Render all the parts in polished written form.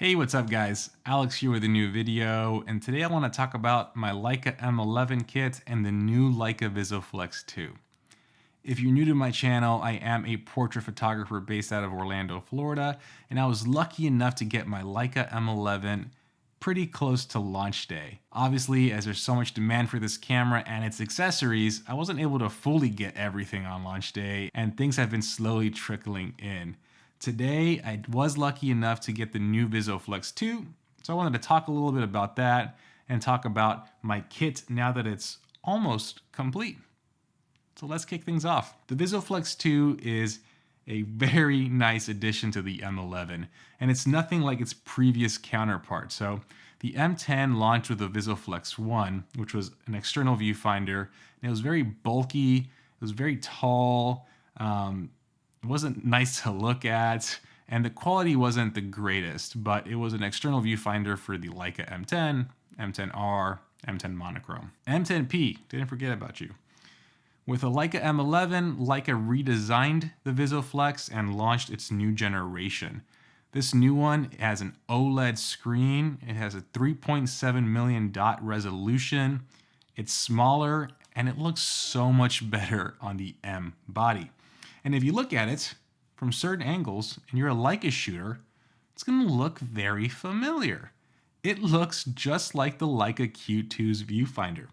Hey, what's up guys? Alex here with a new video, and today I want to talk about my Leica M11 kit and the new Leica Visoflex 2. If you're new to my channel, I am a portrait photographer based out of Orlando, Florida, and I was lucky enough to get my Leica M11 pretty close to launch day. Obviously, as there's so much demand for this camera and its accessories, I wasn't able to fully get everything on launch day, and things have been slowly trickling in. Today, I was lucky enough to get the new Visoflex 2, so I wanted to talk a little bit about that and talk about my kit now that it's almost complete. So let's kick things off. The Visoflex 2 is a very nice addition to the M11, and it's nothing like its previous counterpart. So the M10 launched with the Visoflex 1, which was an external viewfinder, and it was very bulky, it was very tall, it wasn't nice to look at, and the quality wasn't the greatest, but it was an external viewfinder for the Leica M10, M10R, M10 monochrome. M10P, didn't forget about you. With a Leica M11, Leica redesigned the Visoflex and launched its new generation. This new one has an OLED screen, it has a 3.7 million dot resolution, it's smaller, and it looks so much better on the M body. And if you look at it from certain angles and you're a Leica shooter, it's going to look very familiar. It looks just like the Leica Q2's viewfinder.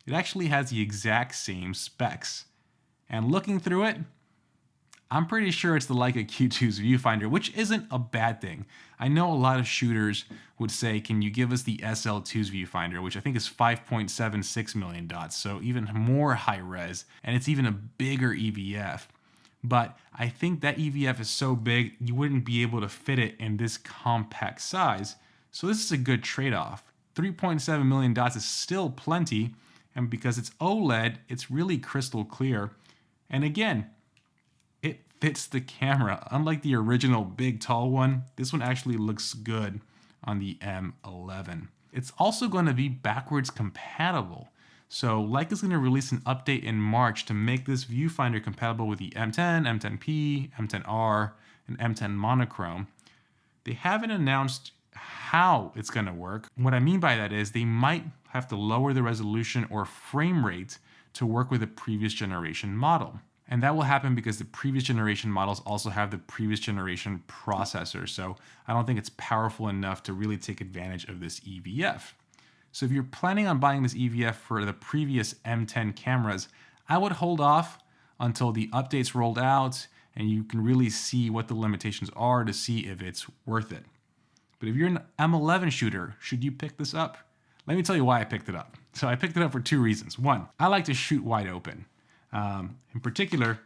It actually has the exact same specs. And looking through it, I'm pretty sure it's the Leica Q2's viewfinder, which isn't a bad thing. I know a lot of shooters would say, can you give us the SL2's viewfinder, which I think is 5.76 million dots, so even more high res, and it's even a bigger EVF. But I think that EVF is so big, you wouldn't be able to fit it in this compact size. So this is a good trade-off. 3.7 million dots is still plenty, and because it's OLED, it's really crystal clear. And again, it fits the camera. Unlike the original big tall one, this one actually looks good on the M11. It's also going to be backwards compatible. So Leica's going to release an update in March to make this viewfinder compatible with the M10, M10P, M10R, and M10 monochrome. They haven't announced how it's going to work. What I mean by that is they might have to lower the resolution or frame rate to work with the previous generation model. And that will happen because the previous generation models also have the previous generation processor. So I don't think it's powerful enough to really take advantage of this EVF. So if you're planning on buying this EVF for the previous M10 cameras, I would hold off until the updates rolled out and you can really see what the limitations are to see if it's worth it. But if you're an M11 shooter, should you pick this up? Let me tell you why I picked it up. So I picked it up for two reasons. One, I like to shoot wide open. In particular,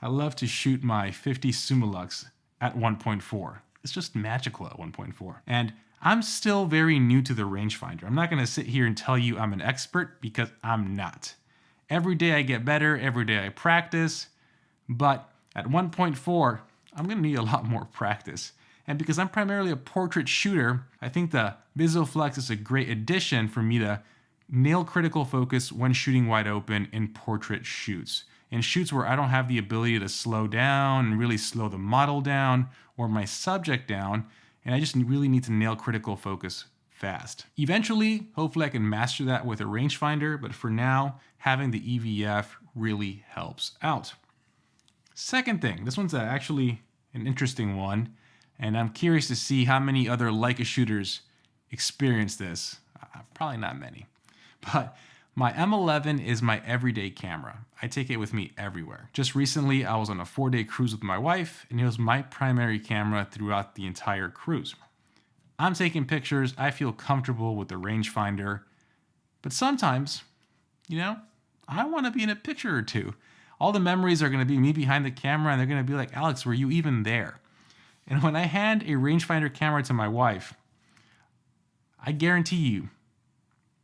I love to shoot my 50 Summilux at 1.4. It's just magical at 1.4. And I'm still very new to the rangefinder. I'm not going to sit here and tell you I'm an expert because I'm not. Every day I get better, every day I practice, but at 1.4, I'm going to need a lot more practice. And because I'm primarily a portrait shooter, I think the Visoflex is a great addition for me to nail critical focus when shooting wide open in portrait shoots. In shoots where I don't have the ability to slow down and really slow the model down or my subject down, and I just really need to nail critical focus fast. Eventually, hopefully I can master that with a rangefinder, but for now, having the EVF really helps out. Second thing, this one's actually an interesting one, and I'm curious to see how many other Leica shooters experience this. Probably not many. But my M11 is my everyday camera. I take it with me everywhere. Just recently, I was on a 4-day cruise with my wife, and it was my primary camera throughout the entire cruise. I'm taking pictures, I feel comfortable with the rangefinder, but sometimes, I want to be in a picture or two. All the memories are going to be me behind the camera, and they're going to be like, Alex, were you even there? And when I hand a rangefinder camera to my wife, I guarantee you,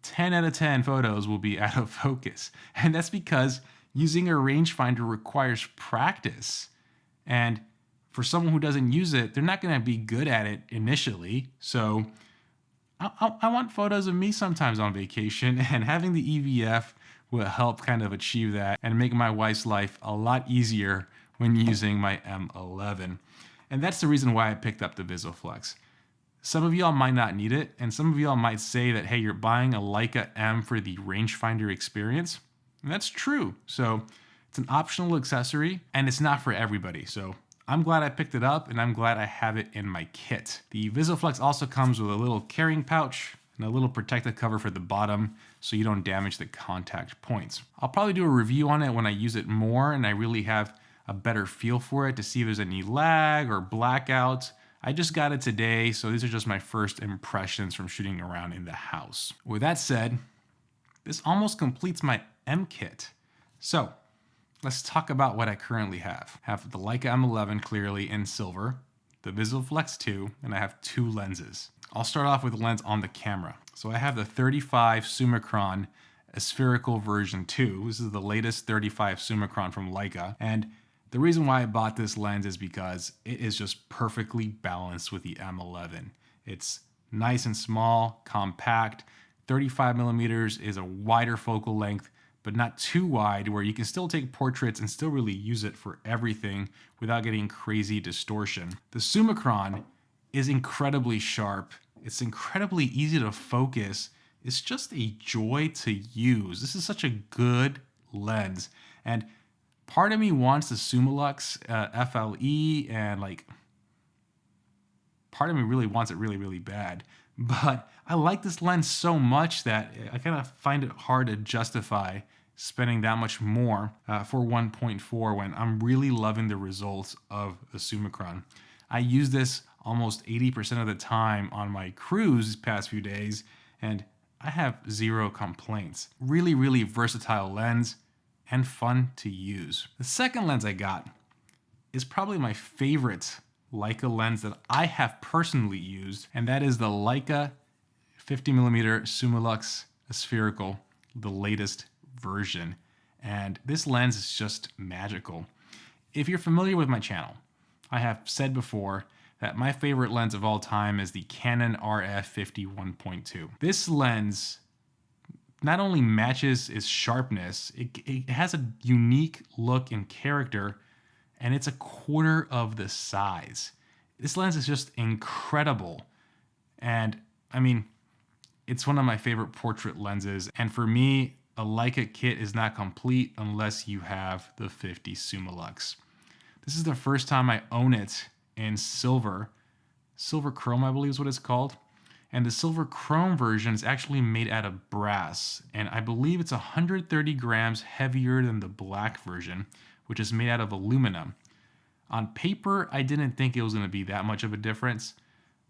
10 out of 10 photos will be out of focus. And that's because using a rangefinder requires practice. And for someone who doesn't use it, they're not going to be good at it initially. So I want photos of me sometimes on vacation, and having the EVF will help kind of achieve that and make my wife's life a lot easier when using my M11. And that's the reason why I picked up the Visoflex. Some of y'all might not need it, and some of y'all might say that, hey, you're buying a Leica M for the rangefinder experience. And that's true. So it's an optional accessory, and it's not for everybody. So I'm glad I picked it up, and I'm glad I have it in my kit. The Visoflex also comes with a little carrying pouch and a little protective cover for the bottom so you don't damage the contact points. I'll probably do a review on it when I use it more and I really have a better feel for it to see if there's any lag or blackouts. I just got it today, so these are just my first impressions from shooting around in the house. With that said, this almost completes my M kit. So let's talk about what I currently have. I have the Leica M11 clearly in silver, the Visoflex 2, and I have 2 lenses. I'll start off with the lens on the camera. So I have the 35 Summicron spherical version 2. This is the latest 35 Summicron from Leica, and the reason why I bought this lens is because it is just perfectly balanced with the M11. It's nice and small, compact. 35 millimeters is a wider focal length, but not too wide where you can still take portraits and still really use it for everything without getting crazy distortion. The Summicron is incredibly sharp. It's incredibly easy to focus. It's just a joy to use. This is such a good lens. And part of me wants the Summilux FLE, and like part of me really wants it really, really bad. But I like this lens so much that I kind of find it hard to justify spending that much more for 1.4 when I'm really loving the results of the Summicron. I use this almost 80% of the time on my cruise these past few days, and I have 0 complaints. Really, really versatile lens and fun to use. The second lens I got is probably my favorite Leica lens that I have personally used, and that is the Leica 50mm Summilux spherical, the latest version. And this lens is just magical. If you're familiar with my channel, I have said before that my favorite lens of all time is the Canon RF 50 1.2. This lens not only matches its sharpness, it has a unique look and character, and it's a quarter of the size. This lens is just incredible. And I mean, it's one of my favorite portrait lenses. And for me, a Leica kit is not complete unless you have the 50 Summilux. This is the first time I own it in silver. Silver chrome, I believe is what it's called. And the silver chrome version is actually made out of brass. And I believe it's 130 grams heavier than the black version, which is made out of aluminum. On paper, I didn't think it was going to be that much of a difference.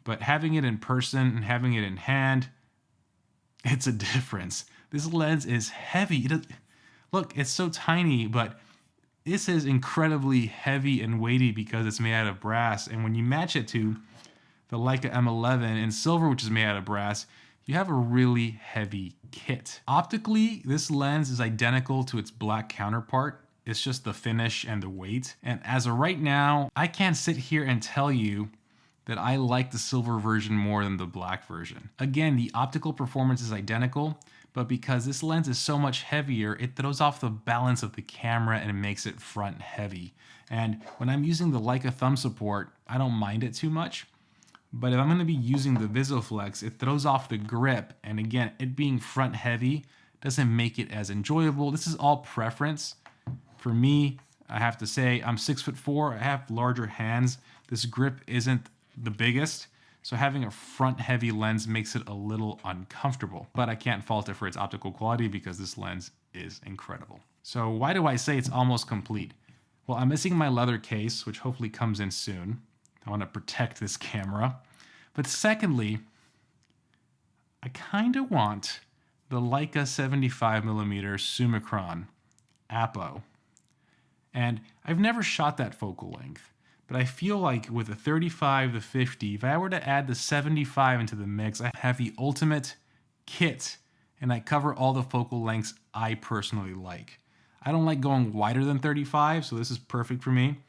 But having it in person and having it in hand, it's a difference. This lens is heavy. Look, it's so tiny, but this is incredibly heavy and weighty because it's made out of brass. And when you match it to the Leica M11 in silver, which is made out of brass, you have a really heavy kit. Optically, this lens is identical to its black counterpart. It's just the finish and the weight. And as of right now, I can't sit here and tell you that I like the silver version more than the black version. Again, the optical performance is identical, but because this lens is so much heavier, it throws off the balance of the camera and it makes it front heavy. And when I'm using the Leica thumb support, I don't mind it too much. But if I'm going to be using the Visoflex, it throws off the grip. And again, it being front heavy doesn't make it as enjoyable. This is all preference. For me, I have to say, I'm 6'4", I have larger hands. This grip isn't the biggest, so having a front heavy lens makes it a little uncomfortable. But I can't fault it for its optical quality because this lens is incredible. So why do I say it's almost complete? Well, I'm missing my leather case, which hopefully comes in soon. I want to protect this camera. But secondly, I kind of want the Leica 75mm Summicron Apo. And I've never shot that focal length, but I feel like with the 35 to 50, if I were to add the 75 into the mix, I have the ultimate kit and I cover all the focal lengths I personally like. I don't like going wider than 35, so this is perfect for me.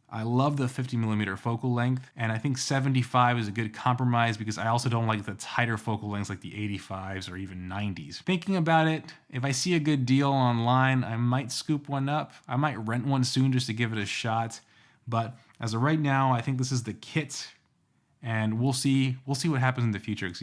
I love the 50mm focal length, and I think 75 is a good compromise because I also don't like the tighter focal lengths like the 85s or even 90s. Thinking about it, if I see a good deal online, I might scoop one up. I might rent one soon just to give it a shot. But as of right now, I think this is the kit, and we'll see what happens in the future. Because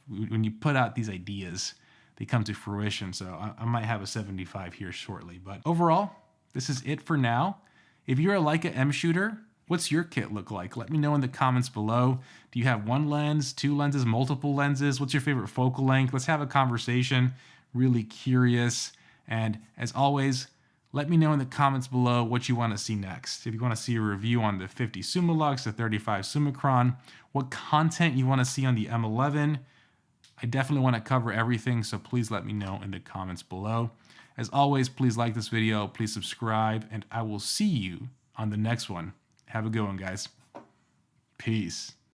when you put out these ideas, they come to fruition. So I might have a 75 here shortly. But overall, this is it for now. If you're a Leica M shooter, what's your kit look like? Let me know in the comments below. Do you have one lens, two lenses, multiple lenses? What's your favorite focal length? Let's have a conversation. Really curious. And as always, let me know in the comments below what you want to see next. If you want to see a review on the 50 Summilux, the 35 Summicron, what content you want to see on the M11. I definitely want to cover everything, so please let me know in the comments below. As always, please like this video, please subscribe, and I will see you on the next one. Have a good one, guys. Peace.